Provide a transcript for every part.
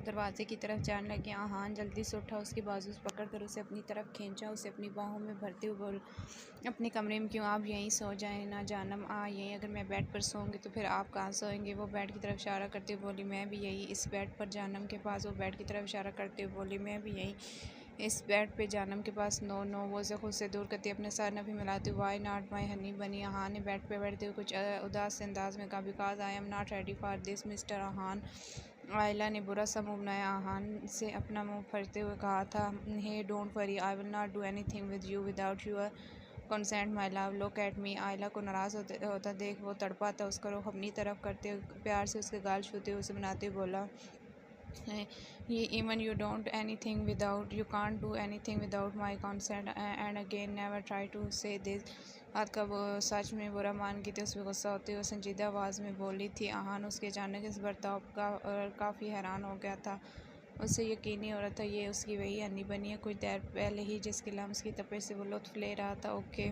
दरवाजे की तरफ जाने लगी। आहान जल्दी से उठा, उसकी बाजू से पकड़कर उसे अपनी तरफ खींचा, उसे अपनी बाहों में भरते हुए बोल, अपने कमरे में क्यों, आप यहीं सो जाएं ना जानम, यहीं, अगर मैं बेड पर सोऊंगी तो फिर आप कहाँ सोएंगे। वो बेड की तरफ इशारा करते हुए बोली, मैं भी यही इस बेड पर। जानम के पास वो बेड की तरफ इशारा करते हुए बोली, मैं भी यही इस बेड पे। जानम के पास। नो नो, वो उसे खुद से दूर करती अपने सर नफी मिलाती हुई, वाई नॉट माई हनी बनी। आहान ने बेड पे बैठते हुए कुछ उदास से अंदाज में कहा, because I am not ready for this mister Aahan. Ayla ने बुरा सा मुंह बनाया। आहान से अपना मुंह फरते हुए कहा था, hey don't worry, I will not do anything with you without your consent my love, look at me. Ayla को नाराज़ होता देख वो तड़पा था, उसका रुख अपनी तरफ करते हुए प्यार से उसके गाल छूते हुए उसे बनाते हुए बोला, even you can't do anything without my consent, and again never try to say this। बात का वो सच में बुरा मान की थी, उस पर गुस्सा होते हुए संजीदा आवाज़ में बोली थी। आहान उसके अचानक इस बर्ताव का काफ़ी हैरान हो गया था। उसे यकीन नहीं हो रहा था ये उसकी वही हनी बनी है कुछ देर पहले ही जिसके लम्स की तपिश से वो लुत्फ़ ले रहा था। ओके,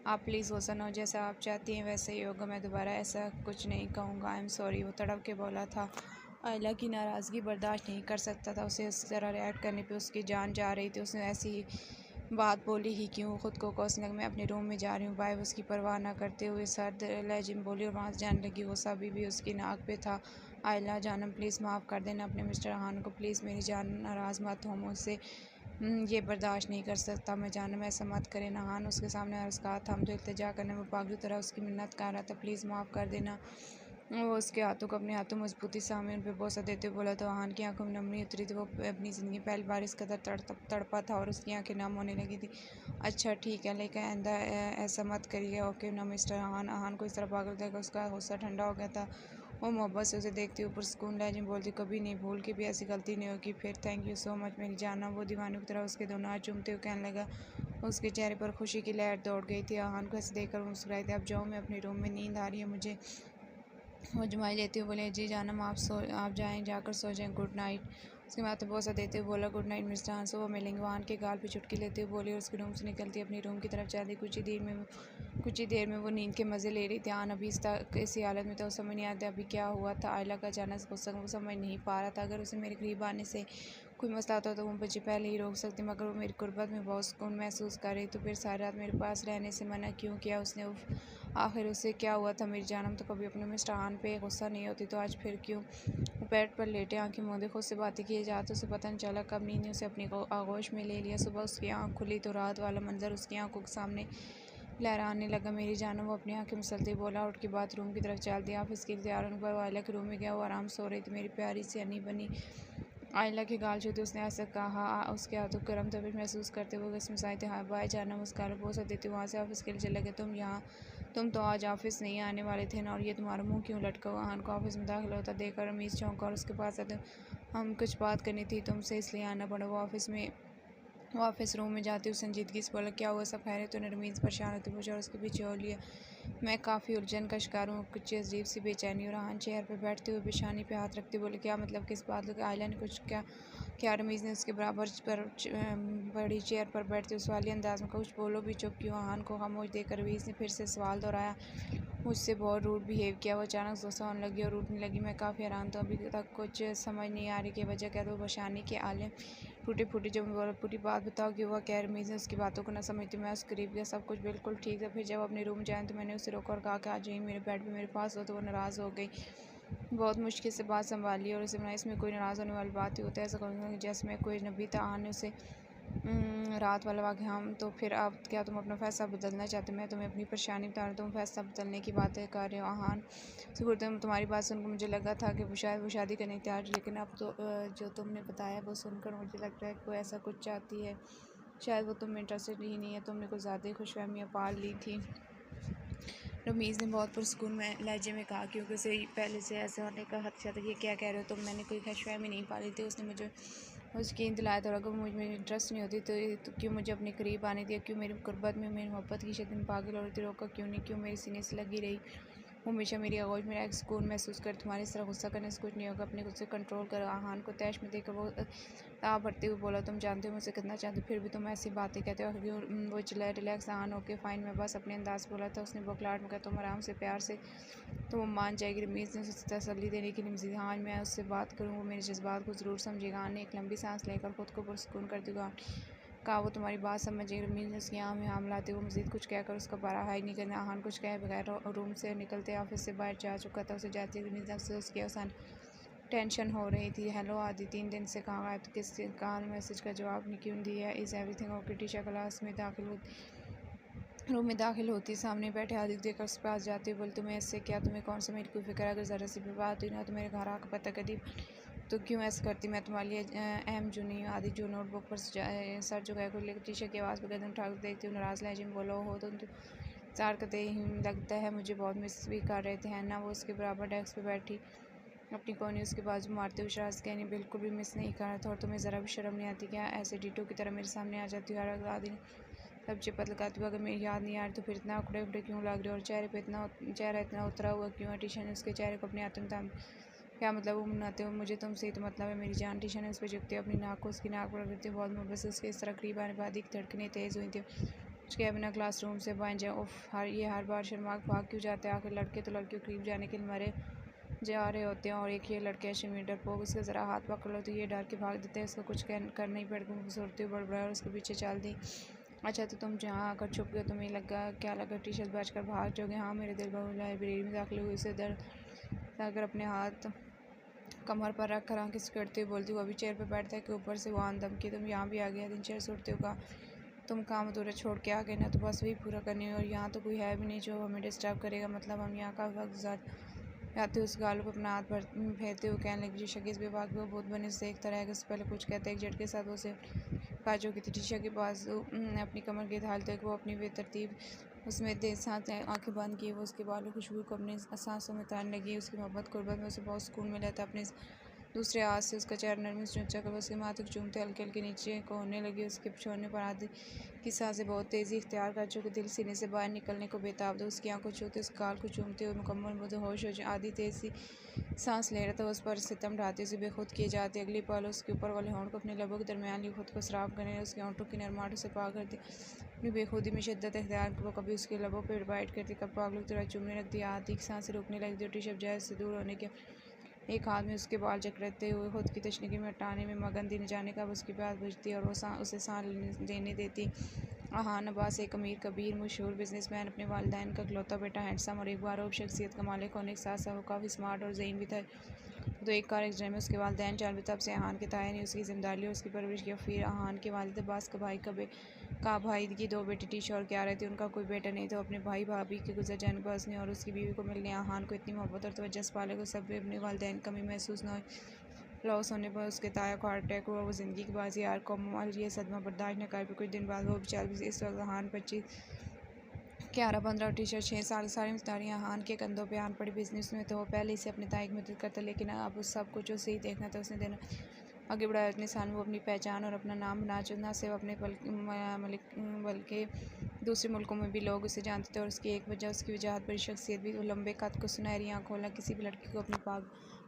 आप प्लीज़ गुस्सा न हो, जैसा आप चाहती हैं वैसे ही होगा, मैं दोबारा ऐसा कुछ नहीं कहूँगा, आई एम सॉरी, वो तड़प के बोला था। आयला की नाराज़गी बर्दाश्त नहीं कर सकता था, उसे इस तरह रिएक्ट करने पे उसकी जान जा रही थी। उसने ऐसी ही बात बोली ही क्यों, खुद को कोसने लगी। मैं अपने रूम में जा रही हूँ बाय, उसकी परवाह ना करते हुए सर्द लहजे में बोली और वहाँ से जाने लगी। गुस्सा भी उसकी नाक पे था। आयला जानम, प्लीज़ माफ़ कर देना अपने मिस्टर आहान को, प्लीज़ मेरी जान, नाराज़ मत हो मुझसे, ये बर्दाश्त नहीं कर सकता मैं। जानम, ऐसा मत करें ना। आहान उसके सामने अर्ज़ कहा था, हम तो इल्तिजा करने में पागल तरह उसकी मिन्नत कर रहा था, प्लीज़ माफ़ कर देना। वो उसके हाथों को अपने हाथों मजबूती से उन पर बोसा देते हुए बोला। तो आहान की आंखों में नमी उतरी थी, वो अपनी ज़िंदगी पहली बार इस कदर तड़पा था और उसकी आंखें नम होने लगी थी। अच्छा ठीक है, लेकिन आइंदा ऐसा मत करिए, ओके ना मिस्टर आहान। आहान को इस तरह पागल देखकर उसका गुस्सा ठंडा हो गया था। वो मोहब्बत से उसे देखती हुए पुरसकून लहजे में बोलती, कभी नहीं, भूल के भी ऐसी गलती नहीं होगी फिर, थैंक यू सो मच मेरी जान। वो दीवानों की तरह उसके दोनों हाथ चूमते हुए कहने लगा। उसके चेहरे पर खुशी की लहर दौड़ गई थी। आहान को ऐसे देखकर वो मुस्कुराई थी। अब जाओ, मैं अपने रूम में, नींद आ रही है मुझे। वो जुमाई लेते हुए बोले, जी जानम, आप जाएं, जाकर सो जाएं, गुड नाइट। उसके माथे बोसा देते हुए बोला, गुड नाइट मिस्टर आहान, सुबह मिलेंगे। वहान के गाल पे चुटकी लेते हुए बोली और उसके रूम से निकलती अपनी रूम की तरफ जाती। कुछ ही देर में वो नींद के मज़े ले रही थी। आहान अभी इसी हालत में था, उसे समझ नहीं आता अभी क्या हुआ था। आयला का अचानक से गुस्सा वो समझ नहीं पा रहा था। अगर उसे मेरे करीब आने से कोई मसला आता तो वो मुझे पहले ही रोक सकती, मगर वो मेरी कुर्बत में बहुत सुकून महसूस कर रही, तो फिर सारी रात मेरे पास रहने से मना क्यों किया उसने। आखिर उसे क्या हुआ था। मेरी जानम तो कभी अपने मिस्टर आहान पे गुस्सा नहीं होती, तो आज फिर क्यों। वो बेड पर लेटे आंखें मूंदे खुद से बातें किए जाते, उसे पता नहीं चला कब नींद ने उसे अपनी आगोश में ले लिया। सुबह उसकी आँख खुली तो रात वाला मंजर उसकी आंखों के सामने लहराने लगा। मेरी जानम, वो अपनी आंखें मसलते बोला, उठ के बाथरूम की तरफ चल दिया। ऑफिस के लिए तैयार होने पर वो आयला के रूम में गया। वो आराम सो रही थी। मेरी प्यारी सी हनी बनी। आयला के गाल छूते उसने ऐसा कहा, उसके हाथों गर्म तपिश महसूस करते हुए उसमें साए थे। हाँ बाय जानम, उसका गाल बोसा देती वहाँ से ऑफिस के लिए चले गए। तुम तो आज ऑफिस नहीं आने वाले थे ना, और ये तुम्हारा मुंह क्यों लटका हुआ। आहान को ऑफिस में दाखिल होता देखकर रमीज़ चौंका और उसके पास आते, हम कुछ बात करनी थी तुमसे, इसलिए आना पड़ा। वो ऑफिस रूम में जाती हुई संजीदगी से बोला, क्या हुआ, सब खैरियत तो। नरमीज़ परेशान होती पूछा और उसके पीछे हो लिया। मैं काफ़ी उलझन का शिकार हूँ, कुछ अजीब सी बेचैनी। और आहान चेयर पर बैठते हुए पेशानी पे हाथ रखते बोले, क्या मतलब, किस बात का। आयला ने कुछ क्या रमीज़ ने उसके बराबर पर बड़ी चेयर पर बैठते हुए सवालिया अंदाज में, कुछ बोलो भी, चुप क्यों। आहान को खामोश देखकर रमीज़ ने फिर से सवाल दोहराया, मुझसे बहुत रूड बिहेव किया। वो अचानक गुस्सा होने लगी और रूठने लगी। मैं काफ़ी हैरान था, अभी तक कुछ समझ नहीं आ रही कि वजह क्या। तो परेशानी के आलम टूटे फूटे जब बोला, पूरी बात बताओ कि हुआ क्या। रमीज़ ने उसकी बातों को न समझती मैं उसके करीब गया, सब कुछ बिल्कुल ठीक है। फिर जब अपने रूम जाएँ तो मैंने उसे रोका और कहा कि आ जाइए मेरे बेड पर मेरे पास हो, तो वो नाराज़ हो गई। बहुत मुश्किल से बात संभाली और उसे बनाई, इसमें कोई नाराज़ होने वाली बात ही होता है, ऐसा करूँगा जैसे मैं कोई नबी था। आहान ने उसे रात वाला वाक़या, हम तो फिर अब क्या तुम अपना फ़ैसला बदलना चाहते हो। मैं तुम्हें अपनी परेशानी बता रहा हूँ, तुम फ़ैसला बदलने की बातें कर रहे हो। आहान तुम्हारी बात सुनकर मुझे लगा था कि वो शादी करने तैयार, लेकिन अब तो जो तुमने बताया वो सुनकर मुझे लगता है कि वो ऐसा कुछ चाहती है, शायद वो तुम में इंटरेस्टेड ही नहीं है, तुमने कुछ ज़्यादा ही खुशफहमियाँ पाल ली थी। रमीज़ ने बहुत पुरसकून में लहजे में कहा, क्योंकि उसे पहले से ऐसे होने का खदशा था। ये क्या कह रहे हो तुम, मैंने कोई खुशफहमी नहीं पाली थी। उसने मुझे उसकी दिलाया था, अगर मुझ में इंटरेस्ट नहीं होती तो क्यों मुझे अपने करीब आने दिया, क्यों मेरी कुर्बत में, मेरी मोहब्बत की शिद्दत में पागल हो रही थी, रोका क्यों नहीं, क्यों मेरे सीने से लगी रही। वो हमेशा मेरी आगोश मेरा एक सुकून महसूस कर, तुम्हारी इस तरह गुस्सा करने से कुछ नहीं होगा, अपने गुस्से कंट्रोल करो। आहान को तैश में देखकर वो ताव भरते हुए बोला, तुम जानते हो मुझसे कितना चाहते हो, फिर भी तुम ऐसी बातें कहते हो क्यों? वो चिल्लाए। रिलैक्स आहान, ओके फाइन, मैं बस अपने अंदाज बोला था। उसने बौखलाहट में कहा, तुम आराम से प्यार से तो वो मान जाएगी। रमीज़ ने उसे तसल्ली देने के लिए मज़ीद, हाँ मैं उससे बात करूँ, वो मेरे जज्बात को ज़रूर समझेगा। आहान ने एक लंबी सांस लेकर खुद को पुरसुकून करते हुए कहा, वो तुम्हारी बात समझेगी। रमीज़ ने उसकी आँख में हाँ मिलाते हुए मज़ीद कुछ कहकर उसका पारा हाई नहीं करना। आहान कुछ कहे बगैर रूम से निकलते ऑफिस से बाहर जा चुका था। उसे जाती रमीज़ ने उससे उसकी आसान टेंशन हो रही थी। हेलो आदि, 3 दिन से कहाँ गायब, किस कॉल मैसेज का जवाब नहीं क्यों दिया? Is everything okay? Trisha class में दाखिल होती रूम में दाखिल होती सामने बैठे आदित्य देखकर उसके पास जाती बोल, तुम्हें इससे क्या, तुम्हें कौन सा मेरी कोई फिक्र है? अगर ज़रा सी भी बात हुई ना तो मेरे घर आकर पता करी तो क्यों ऐसा करती? मैं तुम्हारे लिए अहम जो नहीं हूँ। आदि जो नोटबुक पर सर झुकाए को लेकर टीशा की आवाज़ पर कदम उठाकर देखती हूँ, नाराज़ लहजे में बोलो हो तो इंतजार करते ही लगता है मुझे बहुत मिस भी कर रहे थे, है ना? वो उसके बराबर डेस्क पर बैठी अपनी कोनी उसके बाजू मारते हुए शराज कहनी, बिल्कुल भी मिस नहीं कर रहा था, और तुम्हें ज़रा भी शर्म नहीं आती क्या? ऐसे डीटो की तरह मेरे सामने आ जाती हो हर आदि ने तब चिपत लगाती हुआ, अगर मेरी याद नहीं आ रही तो फिर इतना उखड़े उखड़े क्यों लग रहे हो, और चेहरा इतना उतरा हुआ क्यों है? टीशा ने उसके चेहरे को अपने हाथों में थाम, क्या मतलब? वो मनाते हो मुझे तुमसे ही तो मतलब है मेरी जान। टीशा ने उस पर झुकते अपनी नाक को उसकी नाक पर रगड़ते बहुत मोहब्बत से उसके इस तरह करीब आने बाद की धड़कनें तेज़ हुई थी। उसके बिना क्लासरूम से बाहर जाए, उफ हर बार शर्मा भाग क्यों जाते हैं? आखिर लड़के तो लड़कियों के करीब जाने के लिए मरे जा रहे होते हैं, और एक ये लड़के शर्मी डरपोक, उसका ज़रा हाथ पकड़ लो तो ये डर के भाग देते हैं, उसको कुछ करना ही पड़ेगा। खूबसूरती हुई बड़बड़ाया और उसके पीछे चल दी। अच्छा तो तुम जहाँ आकर छुप गए, तुम्हें लगा क्या लगा टी-शर्ट बचकर भाग जाओगे? हाँ मेरे दिल पर लाइब्रेरी में दाखिल हुई उसे दर्द अगर अपने हाथ कमर पर रख कर आंखें सिकड़ते हुए बोलती, वो अभी चेयर पर बैठता है कि ऊपर से वो आंदम की तुम यहाँ भी आ गया? दिन चेयर सुटते हुए कहा, तुम काम अधूरा छोड़ के आ गए ना, तो बस वही पूरा करनी है, और यहाँ तो कोई है भी नहीं जो हमें डिस्टर्ब करेगा, मतलब हम यहाँ का वक्त गुजार आते उस गालों पर अपना हाथ फेरते हुए कहने लगी, टीशा किस विभाग को बहुत बने से देखता रहेगा। उससे पहले कुछ कहते एक झटके के साथ उसे काजों की थी। टीशा के पास अपनी कमर के हाल तक वो अपनी बेतरतीब उसमें देर सांस आंखें बंद किए वो उसके बालों खुशबू को अपनी सांसों में तारने लगी। उसकी मोहब्बत कुर्बत में उसे बहुत सुकून मिला था। अपने दूसरे हाथ से उसका चेहरा नरमी से ऊंचा कर उसके माथे को चूमते हल्के हल्के नीचे को होने लगी। उसके छोड़ने पर आदि की सांसें बहुत तेज़ी इख्तियार कर चुके दिल सीने से बाहर निकलने को बेताब था। उसकी आंखों छूते उस गाल को चूमते हुए मुकम्मल बेहोश हो जाए। आदि तेज़ी सांस ले रहा था, उस पर सितम ढाते उसे बेखुद किए जाते। अगली पल उसके ऊपर वाले होंठ को अपने लबों के दरमियान लिए खुद को सराब करने उसके होंठों की नरमाहट से पार करती। अपनी बेखुदी में शिद्दत इख्तियार को कभी उसके लबों पर बाइट करती, कभी पागलों की तरह चूमने लगती। आदि की सांसें रुकने लगती। टी-शर्ट जैज से दूर होने के एक हाथ में उसके बाल जकड़ते हुए खुद की तशनीकी में हटाने में मगन थी। न जाने कब उसकी प्यास बुझती और वो उसे सांस लेने देती। आहान अब्बास एक अमीर कबीर मशहूर बिजनेसमैन, अपने वालिदैन का इकलौता बेटा, हैंडसम और एक बार शख्सियत का मालिक होने के साथ साथ वो काफ़ी स्मार्ट और ज़हीन भी था। तो एक कार एक्सीडेंट में उसके वालिदैन चाल तब से आहान के ताया ने उसकी जिम्मेदारी और उसकी परवरिश की। फिर आहान के वालिद अब्बास का भाई की 2 बेटी टीशा और क्यारा थी। उनका कोई बेटा नहीं था। अपने भाई भाभी के गुजर जाने पर उसने और उसकी बीवी को मिलने आहान को इतनी मोहब्बत और तवज्जो से पाला कि सब अपने वालिदैन कमी महसूस न हुई। लॉस होने पर उसके ताया को हार्ट अटैक हुआ। वो ज़िंदगी की बाजी हार को ये सदमा बर्दाश्त न कर। कुछ दिन बाद वो बेचारा भी इस वक्त आहान 25 क्यारा 15 और टी-शर्ट 6 साल सारी जिम्मेदारियां आहान के कंधों पे आन पड़ी। बिजनेस में तो वो पहले ही से अपने ताई की मदद करता, लेकिन अब उस सब कुछ उसे ही देखना था। उसने देना आगे बढ़ाया अपने सान वो अपनी पहचान और अपना नाम बना चुना सिर्फ अपने बल्कि दूसरे मुल्कों में भी लोग उसे जानते थे। और उसकी एक वजह उसकी वजाहत बड़ी शख्सियत भी। वो लंबे कद को सुनहरी आँख वाला, किसी भी लड़की को अपनी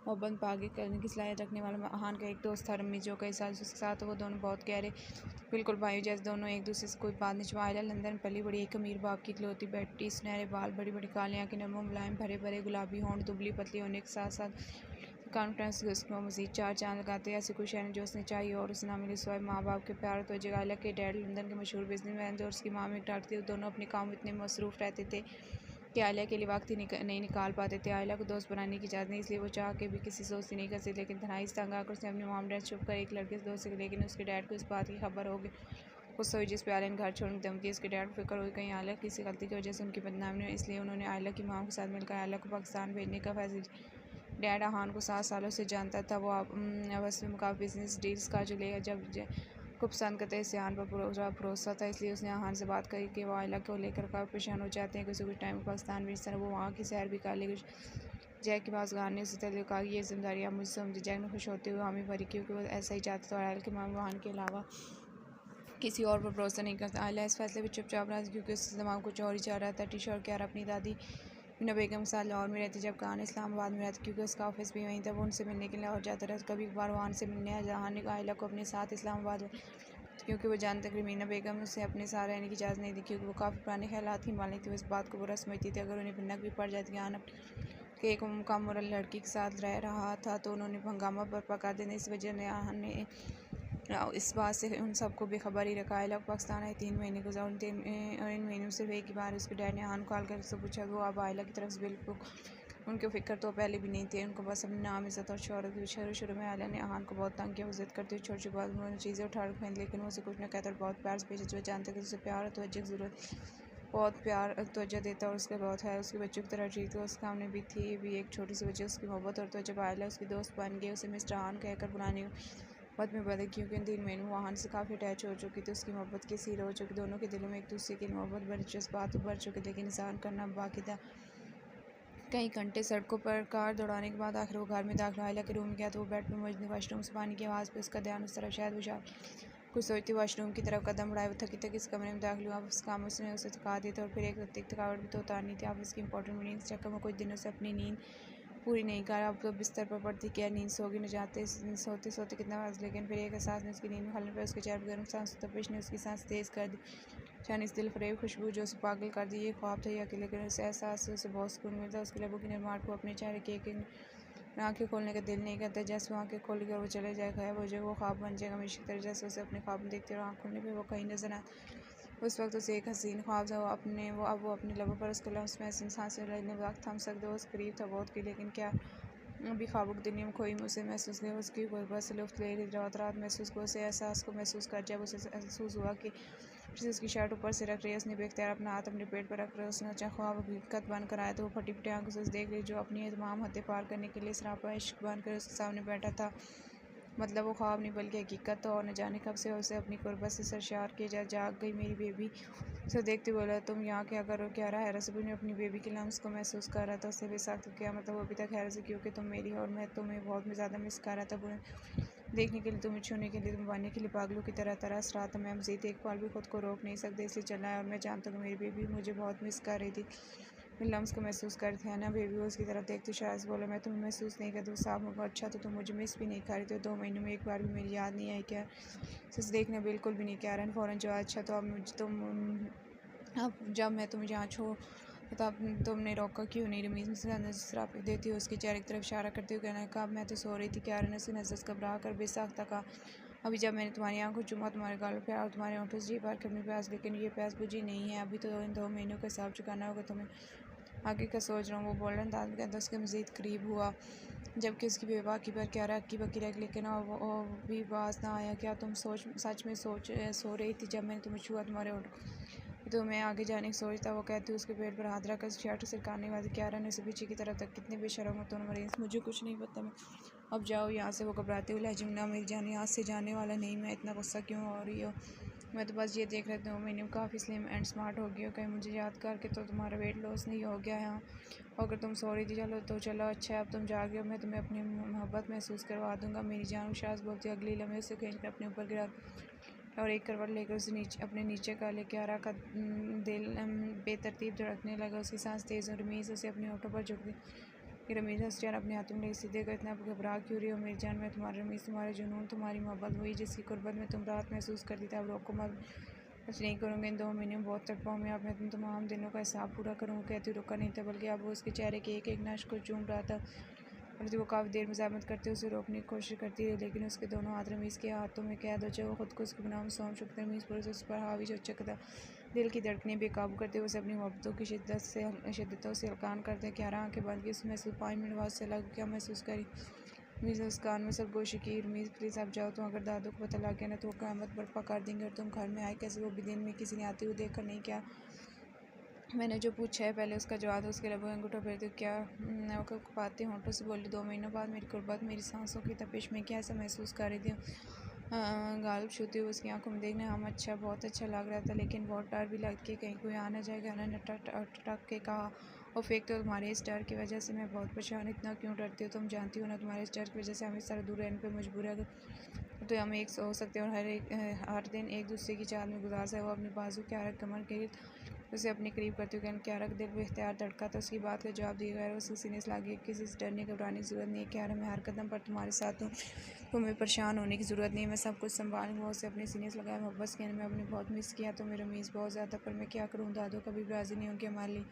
मोहब्बत पागे करने की सलाहियत रखने वाला आहान का एक दोस्त था रमीज, जो कई साल उसके साथ वो दोनों बहुत गहरे बिल्कुल भाई जैसे दोनों एक दूसरे से कोई बात नहीं छुपा। आयला लंदन पली बड़ी एक अमीर बाप की इकलौती बेटी, सुनहरे बाल, बड़ी बड़ी काली आँखें, नरम मुलायम भरे भरे गुलाबी होंठ, दुबली पतली होने के साथ साथ कॉन्फ्रेंस उसको मजीद 4 चांद लगाते। ऐसी कोई शहर जो उसने चाहिए और उसे ना मिली सिवाय माँ बाप के प्यार। तो जगाला के डैड लंदन के मशहूर बिजनेसमैन थे और उसकी माँ में डॉक्टर थी। दोनों अपने काम में इतने मसरूफ़ रहते थे कि आलिया के लिए वक्त ही नहीं निकाल पाते थे। आलिया को दोस्त बनाने की इजाज़त नहीं, इसलिए वो चाह के भी किसी दोस्ती नहीं कर सकती। लेकिन तन्हाई से तंग आकर उसने अपने मॉम डैड छुप कर एक लड़के से दोस्ती की, लेकिन उसके डैड को इस बात की खबर हो गई। गुस्सा हुई जिस पे आलिया ने घर छोड़ने की धमकी। उसके डैड को फिक्र हुई कहीं आलिया किसी गलती की वजह से उनकी बदनामी हो, इसलिए उन्होंने आलिया की माँ के साथ मिलकर आलिया को पाकिस्तान भेजने का फैसला। डैड आहान को 7 सालों से जानता था। वो आपस में मुकाबले बिजनेस डील्स का जो लेगा जब को पसंद करते इस आहान पर पूरा भरोसा था, इसलिए उसने आहान से बात करी कि वो आयला को लेकर काफ़ी परेशान हो जाते हैं कि उसे कुछ टाइम पाकिस्तान भेज तरह वो वहाँ की सैर भी कर लेगी। जैक के पास गाने उसे तले कहा ये जिम्मेदारी आप मुझसे समझे। जैक ने खुश होते हुए हामी भरी क्योंकि वो ऐसा ही चाहता था और आयल के माम वहान के अलावा किसी और पर भरोसा नहीं करता। आयला इस फैसले पर चुपचाप रहा क्योंकि उससे दिमाग कुछ और ही चाह रहा था। टी-शर्ट और क्यारा अपनी दादी मीना बेगम के साथ लाहौर में रहती, जब कहान इस्लामाबाद में रहती, क्योंकि उसका ऑफिस भी वहीं था। वो उनसे मिलने के लिए लाहौर जाता रहा। कभी कभार वहाँ से मिलने जहाँ ने आयला को अपने साथ इस्लामाबाद, क्योंकि वो जानते कि मीना बेगम उसे अपने साथ रहने की इजाज़त नहीं दी, क्योंकि वो काफ़ी पुराने ख्यालात की मालिक थी। वो इस बात को बुरा समझती थी अगर उन्हें भिनक भी पड़ जाती कि के एक कम उम्र लड़की के साथ रह रहा था तो उन्होंने हंगामा बर्पा कर देना। इस वजह ने इस बात से उन सबको बेखबर ही रखा। आयला पाकिस्तान आए 3 महीने गुजरा। इन महीनों में सिर्फ एक ही बार उसके डैड ने आन कॉल कर उससे पूछा। वो अब आयला की तरफ से बिल्कुल उनकी फ़िक्र तो पहले भी नहीं थी। उनको बस अपने नाम, इज़्ज़त और शोहरत की। शुरू में आयला ने आहान को बहुत तंग किया। वो ज़िद करती हुई छोटी बात उन्होंने चीज़ें उठा फेंक, लेकिन वो उसे कुछ न कहता और बहुत प्यार से पेश। वो जानते थे उसे प्यार और तवज्जो की ज़रूरत, बहुत प्यार तवज्जो देता और उसके बहुत है उसके बच्चों की तरह ठीक। तो उसके सामने भी थी भी एक छोटी सी वजह उसकी मोहब्बत और तवज्जो। आयला उसकी दोस्त बन गई, उसे मिस्टर आहान कहकर बुलाने बात में बदल, क्योंकि इन 3 महीनों वहान से काफ़ी अटैच हो चुकी थी। उसकी मोहब्बत की सीर हो चुकी, दोनों के दिलों में एक दूसरे की मोहब्बत बड़ी जज्बात बढ़ चुकी, लेकिन इंसान करना बाकी था। कई घंटे सड़कों पर कार दौड़ाने के बाद आखिर वो घर में दाखिल। आयला के रूम में गया तो वो बेड पर मौजूद वाशरूम से पानी की आवाज़ पे उसका ध्यान उस तरफ, शायद वो कुछ सोचती वाशरूम की तरफ कदम बढ़ाए। वो थकी थकी इस कमरे में दाखिल हुआ। उस काम उसने उसे थका दिया था और फिर एक थकावट भी तो उतारनी थी। आप उसकी इंपॉर्टेंट मीटिंग के चक्कर में कुछ दिनों से अपनी नींद पूरी नहीं कर। अब तो बिस्तर पर पड़ती क्या नींद सोगी न जाते सोते सोते कितना वक्त, लेकिन फिर एक एहसास ने उसकी नींद में खलने पर उसके चेहरे पर गर्म सांस तपिश ने उसकी सांस तेज़ कर दी। चाइनीज़ दिल फरेब खुशबू जो उसे पागल कर दी। ये ख्वाब था या कि, लेकिन उस एहसास से उसे बहुत सुकून मिलता। उसके लबों की निर्माण को अपने चेहरे के एक आँखें खोलने का दिल नहीं करता। जैसे वो आँखें खोलेगी और वो चले जाए, गायब हो जाएगा, वो ख्वाब बन जाएगा हमेशा की तरह, जैसे उसे अपने ख्वाब में देखती और आँख खोलने पे वो कहीं नजर आ। उस वक्त उसे एक हसीन ख्वाब था। अब वो अपने लबों पर उसके लफ्ज़ में सांसें लेने वक्त थम सकते। वो उस करीब था बहुत की, लेकिन क्या अभी ख्वाबों की दुनिया में खोई उसे महसूस किया। उसकी गुर्बत से लुफ्त ले रही रात महसूस को उसे एहसास को महसूस कर, जब उसे महसूस हुआ कि फिर उसकी शर्ट ऊपर से रख रही है। उसने बेख्तियार अपना हाथ अपने पेट पर रख रहा है। उसने अच्छा ख्वाब हकीकत बनकर आया तो वो फटी फटी आंखों से उसे देख रही जो अपनी तमाम हदें पार करने के लिए सरापा इश्क बनकर उसके सामने बैठा था। मतलब वो ख्वाब नहीं बल्कि हकीकत था, और न जाने कब से उसे अपनी गुर्बत से सरशार किया जाग गई मेरी बेबी। उसे देखते बोला, तुम यहाँ क्या करो? क्या रहा है? रसूल ने अपनी बेबी के लम्स को महसूस कर रहा था। उससे बेसाख्त क्या मतलब? वो अभी तक हैरत से, क्योंकि तुम मेरी और मैं तुम्हें बहुत ज़्यादा मिस कर रहा था। देखने के लिए, तुम्हें छूने के लिए, तुम पाने के लिए पागलों की तरह तरस रहा था। मैं मज़ीद एक पल भी खुद को रोक नहीं सकते, इसलिए चला है। और मैं जानता हूँ मेरी बेबी मुझे बहुत मिस कर रही थी। मैं लम्स को महसूस कर रही थी ना बेबी। वो उसकी तरफ देखती शायद से बोला, मैं तुम्हें महसूस नहीं करती साफ होगा। अच्छा तो तुम मुझे मिस भी नहीं कर रही थी? 2 महीनों में एक बार भी मेरी याद नहीं आई क्या? उसे देखना बिल्कुल भी नहीं। कह फ़ौरन जवाब, अच्छा तो अब जब मैं तुम्हें यहाँ छोड़ तब तुमने रोका क्यों नहीं? रमीज़ नजर देती हुई उसके चेहरे की तरफ इशारा करते हुए कहना, कहा मैं तो सो रही थी। क्या ने उसकी नजर घबरा कर बेसाख्ता कहा, अभी जब मैंने तुम्हारी आंखों चुमा, तुम्हारे गालों पे और तुम्हारे होठों से जी भर के अपनी प्यास, लेकिन ये प्यास बुझी नहीं है। अभी तो इन 2 महीनों का हिसाब चुकाना होगा तुम्हें। आगे का सोच रहा हूँ, वो बोलने अंदाज में कहता उसके मज़ीद करीब हुआ, जबकि उसकी बेबाकी पर क्या रखी बकी रख, लेकिन वो भी बाज ना आया। क्या तुम सच में सो रही थी जब मैंने तुम्हें छुआ? तुम्हारे होठों तो मैं आगे जाने की सोचता। वो कहती उसके पेट पर हाथ रखकर शर्ट सिरकाने वाली क्यारा ने उसे पीछे की तरफ तक, कितने बेशर्म हो तुम मरीज, मुझे कुछ नहीं पता। मैं अब जाओ यहाँ से। वो घबराते हुए लहजे में, ना मेरी जान यहाँ से जाने वाला नहीं। मैं इतना गुस्सा क्यों हो रही हो? मैं तो बस ये देख रही हूँ मैंने काफ़ी स्लिम एंड स्मार्ट हो गई हो, कहीं मुझे याद करके तो तुम्हारा वेट लॉस नहीं हो गया है? अगर तुम सो रही थी चलो अच्छा है, अब तुम जागे हो, मैं तुम्हें अपनी मोहब्बत महसूस करवा दूंगा मेरी जान। शाज बोलती अगली लम्हे उसे खींच कर अपने ऊपर गिरा और एक करवट लेकर उसे अपने नीचे का लेके आ रहा का दिल बेतरतीब धड़कने लगा। उसकी सांस तेज़ और रमीज़ उसे अपने होठों पर झुक गई। रमीज़ ने उसकी अपने हाथों में सीधे कर, इतना घबरा क्यों रही हो मेरी जान? मैं तुम्हारी रमीज़, तुम्हारे जुनून, तुम्हारी मोहब्बत, वही जिसकी कुर्बत में तुम रात महसूस करती थी। अब रोको मत, कुछ नहीं करूँगी। इन 2 महीने में बहुत तड़पाऊँ मैं। अब मैं तुम तमाम दिनों का हिसाब पूरा करूँगा। कहती रुका नहीं था, बल्कि अब वो उसके चेहरे के एक एक नश को चूम रहा था। और वो काफ़ी देर मज़ाहमत करते उसे रोकने की कोशिश करती रही, लेकिन उसके दोनों हाथ रमीज़ के हाथों में कैद हो जाए। वो खुद को उसके गुनाहों में सौंप चुकता। रमीज़ पूरे उस पर हावी जो चकता दिल की धड़कनें बेकाबू करते हुए उसे अपनी मोहब्बतों की शिद्दतों से हल्कान करते। क्या आंखें बंद की उसे महसूस 5 मिनट बाद से अलग क्या महसूस करी? रमीज़ ने उस कान में सरगोशी की, रमीज़ प्लीज़ अब जाओ। तुम अगर दादू को पता लग गया ना तो वो क़यामत बर्पा कर देंगे। और तुम घर में आए कैसे? वो भी दिन में किसी ने आते हुए देखकर नहीं? क्या मैंने जो पूछा है पहले उसका जवाब दो। उसके लबों अंगूठा फेर दो। क्या पाते होंठों से बोली, 2 महीनों बाद मेरी गुर्बत, मेरी सांसों की तपिश में क्या ऐसा महसूस कर रही थी? गालिब छूती हुई उसकी आंखों में देखने, हम अच्छा बहुत अच्छा लग रहा था, लेकिन बहुत डर भी लग के कहीं कोई आ ना जाएगा ना। टक के कहा और फेंकते हो, तुम्हारे इस डर की वजह से मैं बहुत परेशान। इतना क्यों डरती हो? तुम जानती हो ना तुम्हारे इस डर की वजह से हम इस तरह दूर रहने पर मजबूर है। तो हम एक हो सकते हैं और हर दिन एक दूसरे की चाल में गुजार से। वो अपनी बाजू के हर कमर के उसे अपने करीब करते हुए क्यारा का दिल बेख्तियार धड़का था। उसकी बात का जवाब दिए बगैर उसके सीने से लगी, किसी से डरने घबराने की ज़रूरत नहीं है क्यारा, मैं हर कदम पर तुम्हारे साथ हूँ, तुम्हें परेशान होने की ज़रूरत नहीं है, मैं सब कुछ संभालूंगा। उसे अपने सीने से लगाया। मोहब्बत के मैं अपने बहुत मिस किया तो मेरा मीज़ बहुत ज़्यादा, पर मैं क्या करूँ, दादू कभी भी राज़ी नहीं होंगे हमारे लिए।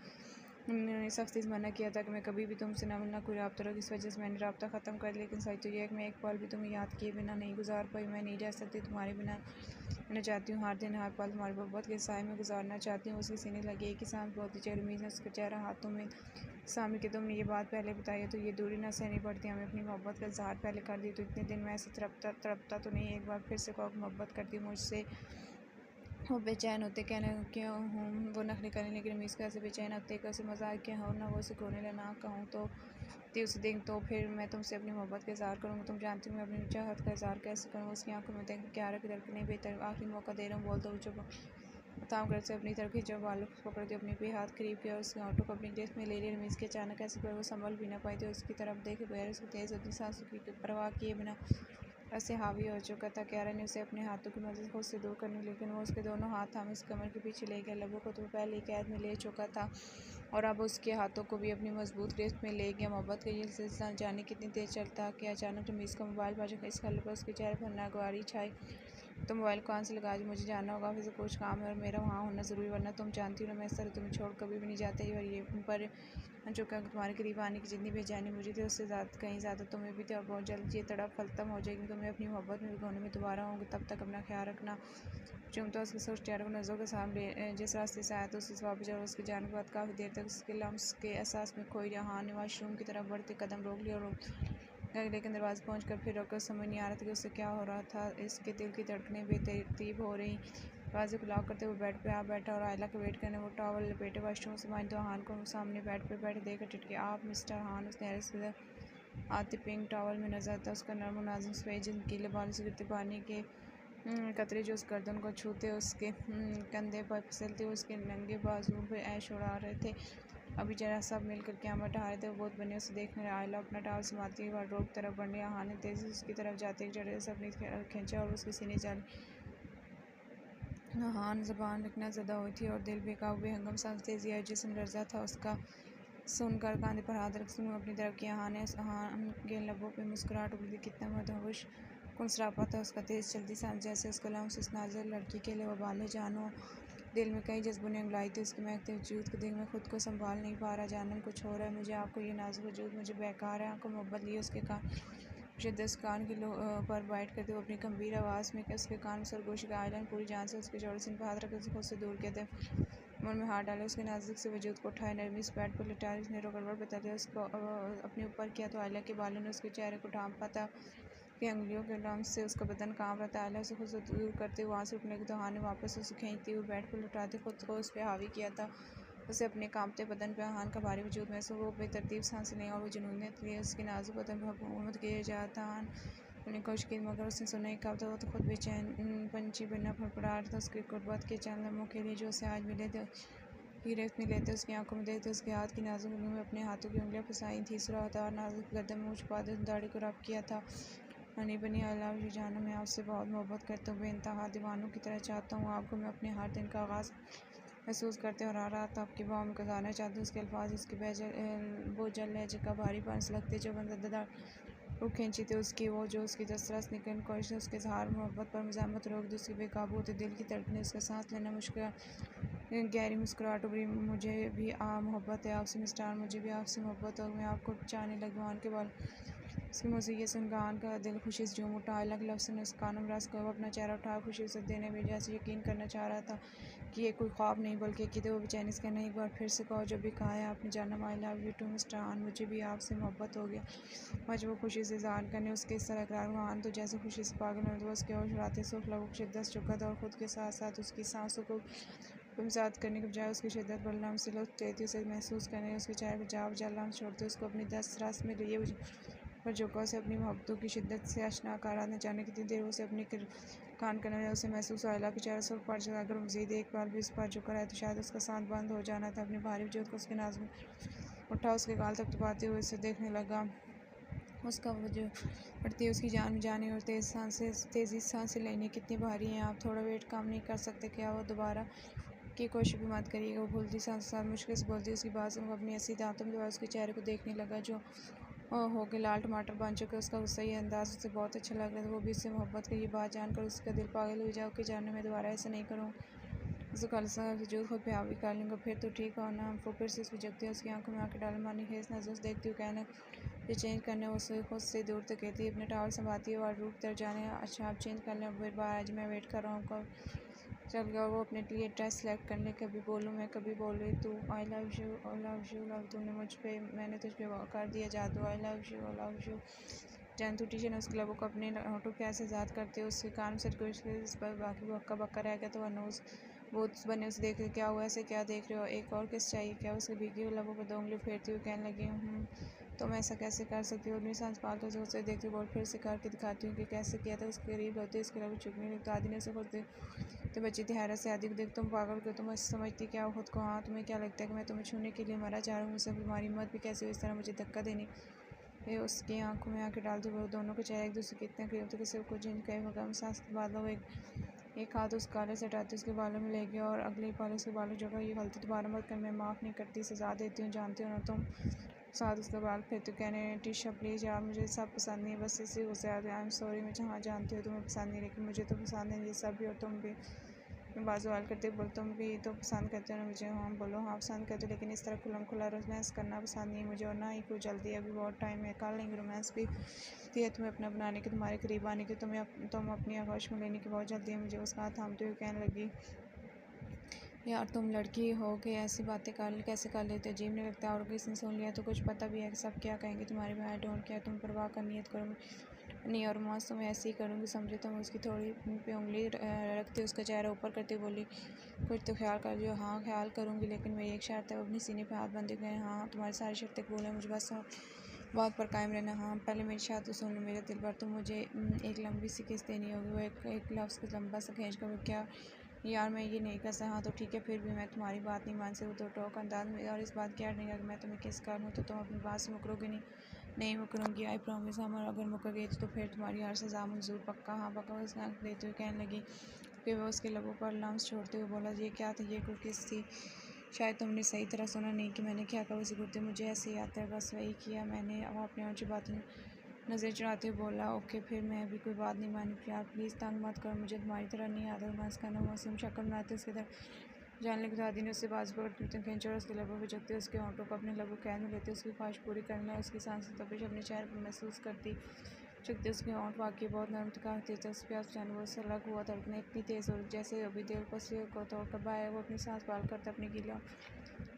उन्होंने सख्ती से मना किया था कि मैं कभी भी तुमसे ना मिलना कोई रब्ता रखूँ, इस वजह से मैंने रब्ता ख़त्म कर, लेकिन सच तो यह है कि मैं एक पल भी तुम्हें याद किए बिना नहीं गुजार पाई। मैं नहीं रह सकती तुम्हारे बिना, मैं चाहती हूँ हर दिन हर पल तुम्हारी मोहब्बत के साए में गुजारना चाहती हूँ। उसके सीने लगे एक ही सांस बहुत ही चरमीज़ है उसका चेहरा हाथों में सामने कि तुमने ये बात पहले बताई है तो ये दूरी ना सहनी पड़ती, हमें अपनी मोहब्बत का इजहार पहले कर दी तो इतने दिन मैं ऐसे तड़पता तो नहीं, एक बार फिर से कहो मोहब्बत करती हूँ मुझसे। वो बेचैन होते कहने क्यों हूँ, वो नखरे करें, लेकिन रमीज़ कैसे बेचैन होते, कैसे मजाक क्या हो ना, वो उसे खोने लगा कहूँ तो उसे देख तो फिर मैं तुमसे अपनी मोहब्बत का इज़हार करूँगा, तुम जानती हो मैं अपनी चाहत का इज़हार कैसे करूँ। उसकी आंखों में देख क्यारा की धड़कने बेहतर, आखिरी मौका दे रहा हूँ, बोल दो चुप ताम कर से अपनी तरफ खींचा, बालों को पकड़ते अपने पे हाथ करीब किया और उसके होठों को अपनी गिरफ्त में ले लिया। रमीज़ के अचानक ऐसे पर वो संभल भी ना पाई थी, उसकी तरफ देखे बगैर उसकी तेज़ होती सांसों की परवाह किए बिना ऐसे हावी हो चुका था। क्यारा ने उसे अपने हाथों की मदद खुद से दूर करने, लेकिन वो उसके दोनों हाथ थामे उसके कमर के पीछे ले गया। लबों को तो पहले ही कैद में ले चुका था और अब उसके हाथों को भी अपनी मजबूत गिरफ्त में ले गया। मोहब्बत का ये सिलसिला जाने कितनी तेज चलता कि अचानक रमीज़ का मोबाइल बजा। इस खबर पर उसके चेहरे पर नागवारी छाई। तो मोबाइल कान से लगा, मुझे जाना होगा, ऑफिस से कुछ काम है और मेरा वहाँ होना ज़रूरी, वरना तुम जानती हो ना मैं इस तरह तुम्हें छोड़ कभी भी नहीं जाता। और ये पर चुका तुम्हारे करीब आने की जितनी बेचैनी मुझे थी उससे कहीं ज़्यादा तुम्हें भी थी, और बहुत जल्द ये तड़प खत्म हो जाएगी, तुम्हें अपनी मोहब्बत में भिगोने में दोबारा होंगे, तब तक अपना ख्याल रखना। चुमता उसके सोच चेहरे को नज़रों के सामने जिस रास्ते से आया था उससे वापस और उसके जाने के बाद काफ़ी देर तक उसके लम्स के एहसास में खोई रहा। हाँ ने वाशरूम की तरफ बढ़ते कदम रोक लिया और लेकिन दरवाज़े पहुंचकर फिर रोकर समझ नहीं आ रहा था कि उससे क्या हो रहा था। इसके दिल की धड़कनें बेतरतीब हो रही। दरवाजे को लॉक करते हुए बेड पे आ बैठा और आयला का वेट करने वो टॉवल लपेटे वाशरूम से माइन तो हान को सामने बेड पे बैठे देखकर टिटके, आप मिस्टर हान, उसने हैरत से आते पिंक टॉवल में नजर आता उसका नर्म नाजुक सफेद नुकीले बालों से गिरते पानी के कतरे जो उस गर्दन को छूते उसके कंधे पर फिसलते उसके नंगे बाजुओं पे ऐश उड़ा रहे थे। अभी जरा सब मिलकर क़यामत ढा रहे थे। वो बहुत बने उसे देखने आयला अपना टावल समाती हुई वार्डरोब की तरफ बढ़ने, हाँ ने तेज़ी से उसकी तरफ जाते एक जड़े से अपनी खींचा और उसके सीने जान हान ज़बान रखना ज़्यादा हुई थी और दिल बेकाबू बेहंगम सांस तेज़ी आई, जिस्म लर्जा था उसका सुनकर कांधे पर हाथ रख सुन अपनी तरफ किया। हान के लबों पे मुस्कुराहट उभरी, कितना मदहोश कुन सरापा था उसका, तेज़ चलती सांस जैसे उसका लम्स उस नाज़ुक लड़की के लिए वबाले जानो। दिल में कई जज्बों ने उंगलाई थी उसके महकते वजूद को देख, मैं खुद को संभाल नहीं पा रहा, जानम कुछ हो रहा है मुझे, आपको ये नाजुक वजूद मुझे बेकार है। आपको मोहब्बत लिए उसके कान शिद्दत कान के पर बाइट करते हुए अपनी गंभीर आवाज़ में उसके कान में सरगोशी का आयलन पूरी जान से उसके जोड़े से हाथ रखकर खुद से दूर किया था, मन में हाथ डाले उसके नाजुक से वजूद को उठाए, नरमी से बेड पर लिटाया, उसने रो गड़बड़ बताते उसको अपने ऊपर किया तो आयला के बालों ने उसके चेहरे को ढांपा था कि अंगुलियों के लम्स से उसका बदन काँप रहा था। आयला उसे खुद से दूर करते हुए वहाँ से उठने की तो हान ने वापस उसे खींचते हुए बेड पर लुटाते खुद को उस पर हावी किया था। उसे अपने कांपते बदन पर हान का भारी वजूद महसूस, वो बेतरतीब सांसें लें और वो जुनूनियत लिए उसके नाजुक बदन पर हुकूमत किए जाता। हान उन्हें कोशिश की मगर उसने सुना ही कहा था, वो तो खुद बेचैन पंछी बिना फड़फड़ा रहा था उसकी गुर्बत के चंद लम्हों के लिए जो उसे आज मिले थे गिरफ्त में लेते उसकी आंखों में देखते उसके हाथ की नाजुक उंगलियों में अपने हाथों की उंगलियां फंसाई थी, और नाजुक गर्दन में छुपा दे दाढ़ी को रब किया था। हनी बनी आई लव यू जानो, मैं आपसे बहुत मोहब्बत करता हूँ, बेइंतहा दीवानों की तरह चाहता हूँ आपको, मैं अपने हर दिन का आगाज़ महसूस करते और रात आपकी बाहों में गुजारना चाहती हूँ। उसके अल्फाज उसके बोझल लहजे का भारीपन से लगते जो बंदा रुख खींची थी उसकी, वो जो उसकी दस्तरस निकल कोशिश उसके इजहार मोहब्बत पर मज़ामत रोक दी, उसकी बेकाबू होते दिल की धड़कने उसका सांस लेना मुश्किल गहरी मुस्कुराहट उभरी, मुझे भी मोहब्बत है आपसे मिस्टर, मुझे भी आपसे मोहब्बत और मैं आपको चाहने लगी हूँ के बाल उसकी मुझे ये सुनकर आन का दिल खुशी से झूम उठा। अलग लफ्ज़ ने उसके कानों में रस को अपना चेहरा उठा खुशी से देने में जैसे यकीन करना चाह रहा था कि ये कोई ख्वाब नहीं बल्कि यकीन। वो बेचैनी से कहना, एक बार फिर से कहो जो भी कहा है आपने जानम, I love you too mister आन, मुझे भी आपसे मोहब्बत हो गया। आज वो खुशी से इज़हार करने उसके इस तरह इकरार हुआ, आन तो जैसे खुशी से पागल हो, तो उसके होश उड़ाते सुख लबों की शिद्दत चुका था और ख़ुद के साथ साथ उसकी सांसों को गुमसात करने के बजाय उसकी शिद्दत पर लम्स से लुत्फ़ लेती उसे महसूस करने उसके चेहरे पर जा लम्स छोड़ते उसको अपनी दस रस में लिए पर झुका उसे अपनी मोहब्बतों की शिद्दत से आशना करा न जाने कितनी देर उसे अपनी कान करने में उसे महसूस आयला के चेहरे सुख पड़ जाता। अगर मज़ीद एक बार भी उस पर झुका रहे तो शायद उसका सांस बंद हो जाना था। अपनी भारी वजूद को उसके नाज़ में उठा उसके गाल थपथपाते हुए उसे देखने लगा। उसका वजह बढ़ती उसकी जान में जाने और तेज़ी सांसें लेने कितनी भारी हैं, आप थोड़ा वेट कम नहीं कर सकते क्या? वो दोबारा की कोशिश भी मत करिएगा। वो बोलती साथ साथ मुश्किल से बोलती, उसकी बात सुनकर अपनी ऐसी दांतों में दबाया उसके चेहरे को देखने लगा जो हो के लाल टमाटर बन चुके। उसका गुस्सा ये अंदाज़ उसे बहुत अच्छा लग रहा था। वो भी उससे मोहब्बत की ये बात जानकर उसका दिल पागल हो जाओ कि जाने मैं दोबारा ऐसा नहीं करूँ। उसे खालिस्तान वजूद खुद पे हावी कर लूँगा। फिर तो ठीक हो ना। वो फिर से उसकी जगती है, उसकी आंखों में आंखें डाल मानी खेस नजर से देखती हुई कहने ये चेंज करने उसे खुद से दूर तक कहती है, अपने टावल संभालती है और रुक कर जाने। अच्छा आप चेंज कर लें, फिर बाहर आज मैं वेट कर रहा हूँ। चल गया वो अपने लिए ड्रेस सेलेक्ट करने। कभी बोलूँ मैं, कभी बोले तू। आई love you, I love you, love तूने मुझ पे, मैंने तुझ पे कर दिया जादू। आई love you, I love you. Jain तू टीचर ने उसके लबों को अपने होठों पे ऐसे आज़ाद करते हुए उसके कान से कुछ इस पर बाकी वो हक्का बक्का रह गया तो वह नोज वो बने उसे देख रहे क्या हुआ, ऐसे क्या देख रहे हो, एक और किस चाहिए क्या। उसके भीगी हुई लबों पर 2 उंगली फेरती हुई कहने लगी तुम ऐसा कैसे कर सकती हो। अपनी सांस पालकर उसे देखती बोल फिर से करके दिखाती हूँ कि कैसे किया था। उसके करीब होते इसके लब चुकने लगता। आदि ने उसे खुद तो बच्ची थी हैरत से। आदि को देख तुम पागल क्यों, तुम ऐसे समझती क्या हो खुद को। हाँ तुम्हें क्या लगता है कि मैं तुम्हें छूने के लिए मरा जा रहा हूँ। उसे तुम्हारी हिम्मत भी कैसे हो इस तरह मुझे धक्का देने। वे उसकी आंखों में आंखें डालते हुए दोनों के चेहरे एक दूसरे के इतने करीब थे कि सिर्फ कुछ इंच कई गम सांस के बाद वो एक हाथ उस काले से हटाते उसके बालों में ले गया और अगले पल उसके बालों जगह ये गलती दोबारा मत कर, मैं माफ़ नहीं करती, सजा देती हूँ, जानती हो ना तुम। साथ उसके बाल फेरते कहने टीशा प्लीज़ यार मुझे सब पसंद नहीं, बस इसी गुस्से आते आई एम सॉरी। मैं जहाँ जानती हूँ तुम्हें पसंद नहीं लेकिन मुझे तो पसंद है ये सब भी और तुम भी। मैं बाजू हाल करते बोल तुम भी तो पसंद करते हो ना मुझे। हाँ बोलो हाँ पसंद करते हो लेकिन इस तरह खुलम खुला रोमांस करना पसंद नहीं मुझे और ना ही कोई जल्दी, अभी बहुत टाइम है, कर लेंगे रोमांस भी है तुम्हें अपना बनाने की, तुम्हारे करीब आने की, तुम अपनी आगोश में लेने की बहुत जल्दी है मुझे। उसका हाथ थामते हुए कहने लगी यार तुम लड़की हो के ऐसी बातें कैसे कर लेते हो, अजीब नहीं लगता। और किसी ने सुन लिया तो कुछ पता भी है कि सब क्या कहेंगे तुम्हारे भाई। डोंट केयर, तुम परवाह कर नियत करो नहीं और रोमांस तो मैं ऐसे ही करूँगी समझे। तुम उसकी थोड़ी पे उंगली रखते उसका चेहरा ऊपर करते बोली कुछ तो ख्याल कर लियो। हाँ ख्याल करूँगी लेकिन मेरी एक शर्त है। वो अपनी सीने पे हाथ बंधे गए। हाँ तुम्हारी सारी शर्तें कबूल हैं, मुझे बस बात पर कायम रहना। हाँ पहले मेरी शर्त तो सुन लो मेरे दिल पर, तुम मुझे एक लंबी सी किस देनी होगी। वो एक लफ्ज़ को लंबा सा खींच कर क्या यार मैं ये नहीं कर सकता। हाँ तो ठीक है फिर भी मैं तुम्हारी बात नहीं मान सकती। तो टोक अंदाज में और इस बात क्या नहीं कि मैं तुम्हें किस कर लूँ तो तुम अपनी बात से मुकरोगे नहीं। नहीं मुकरूँगी आई प्रॉमिस। हम अगर मुकर गई तो फिर तुम्हारी हर सज़ा मंजूर। पक्का। हाँ पक्का। उसने आँख देते हुए कहने लगी। फिर वह उसके लबों पर लम्स छोड़ते हुए बोला ये क्या था, ये कोई किस थी। शायद तुमने सही तरह सुना नहीं कि मैंने क्या कहा। उसे घुटते मुझे ऐसे ही आता है बस वही किया मैंने। अब अपने ऊँची बातें नज़र चढ़ाते हुए बोला ओके फिर मैं भी कोई बात नहीं मानी। यार प्लीज़ तंग मत करो मुझे, तुम्हारी तरह नहीं आता रोमांस करना। मासूम शक्ल बनाते उसके तरफ जानने के दादी ने उससे बाजू पकड़ खींचा और उसके लबों पर जगते उसके होंठों को अपने लबों कैद में लेते उसकी ख्वाहिश पूरी करना। उसकी सांस तपिश अपने चेहरे पर महसूस करती चुकते उसके होंठ वाकई बहुत नरम था। दिलचस्प प्यास जानवर से अलग हुआ धड़कने इतनी तेज़ और जैसे अभी दिल पसलियों को तोड़कर बाहर। वो अपनी सांस पाल करते अपनी गीला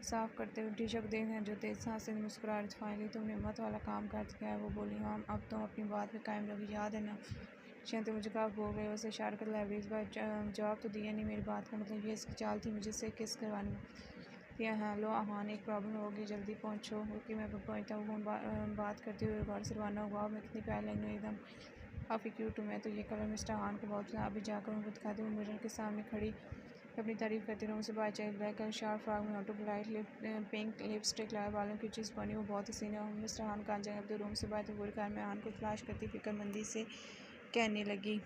साफ करते हुए टी शर्ट देखने जो तेज सांस से मुस्कुरा रही। फाइनली तुमने हिम्मत वाला काम कर दिया है। वो बोली हाँ अब तुम अपनी बात पे कायम रहोगी, याद है ना। शायद मुझे कहा बोल रहे उसे इशारा कर लाइब्रेरी इस बार जवाब तो दिया नहीं। मेरी बात का मतलब ये इसकी चाल थी मुझे से किस करवानी या हेलो आहान एक प्रॉब्लम होगी जल्दी पहुँचो। ओके मैं पहुँचता हूँ। बात करते हुए घर से रवाना हुआ। मैं कितनी प्यारी लग रही एकदम काफ़ी क्यूट हूँ मैं तो। ये कलर मिस्टर आहान को बहुत अभी जाकर उनको दिखाती हूँ। मिरर के सामने खड़ी अपनी तारीफ करती रहूँ। उसे बात चाहिए ब्लैक कलर शार्ट फ्रॉक में ऑटो ब्लाइट पिंक लिपस्टिक लगाए बालों की चीज़ बनी वो बहुत हसीन है। मिस्टर आहान कहाँ जाएंगे अपने रूम से बात पूरे कार में आहान को तलाश करती फिक्रमंदी से कहने लगी।